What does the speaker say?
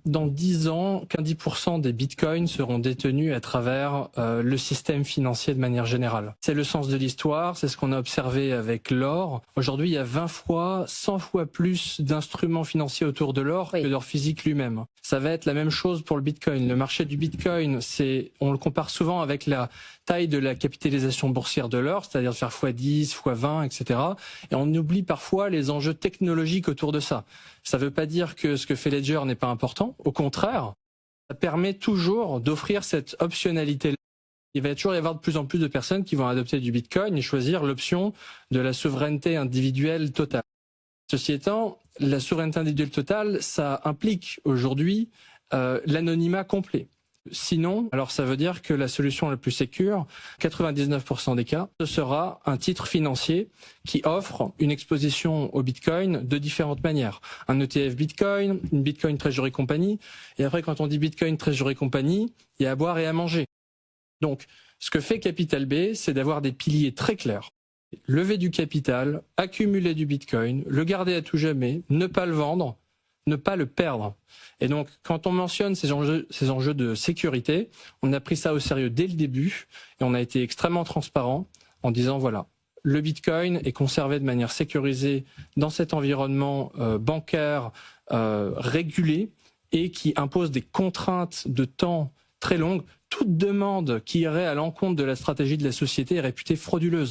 Dans 10 ans, 10% des bitcoins seront détenus à travers le système financier de manière générale. C'est le sens de l'histoire, c'est ce qu'on a observé avec l'or. Aujourd'hui, il y a 20 fois, 100 fois plus d'instruments financiers autour de l'or que l'or physique lui-même. Ça va être la même chose pour le bitcoin. Le marché du bitcoin, on le compare souvent avec la taille de la capitalisation boursière de l'or, c'est-à-dire de faire x10, x20, etc. Et on oublie parfois les enjeux technologiques autour de ça. Ça ne veut pas dire que ce que fait Ledger n'est pas important. Au contraire, ça permet toujours d'offrir cette optionnalité. Il va toujours y avoir de plus en plus de personnes qui vont adopter du Bitcoin et choisir l'option de la souveraineté individuelle totale. Ceci étant, la souveraineté individuelle totale, ça implique aujourd'hui l'anonymat complet. Sinon, alors ça veut dire que la solution la plus sécure, 99% des cas, ce sera un titre financier qui offre une exposition au Bitcoin de différentes manières. Un ETF Bitcoin, une Bitcoin Treasury Company, et après quand on dit Bitcoin Treasury Company, il y a à boire et à manger. Donc, ce que fait Capital B, c'est d'avoir des piliers très clairs. Lever du capital, accumuler du Bitcoin, le garder à tout jamais, ne pas le vendre, ne pas le perdre. Et donc, quand on mentionne ces enjeux de sécurité, on a pris ça au sérieux dès le début et on a été extrêmement transparent en disant voilà, le Bitcoin est conservé de manière sécurisée dans cet environnement bancaire régulé et qui impose des contraintes de temps très longues. Toute demande qui irait à l'encontre de la stratégie de la société est réputée frauduleuse.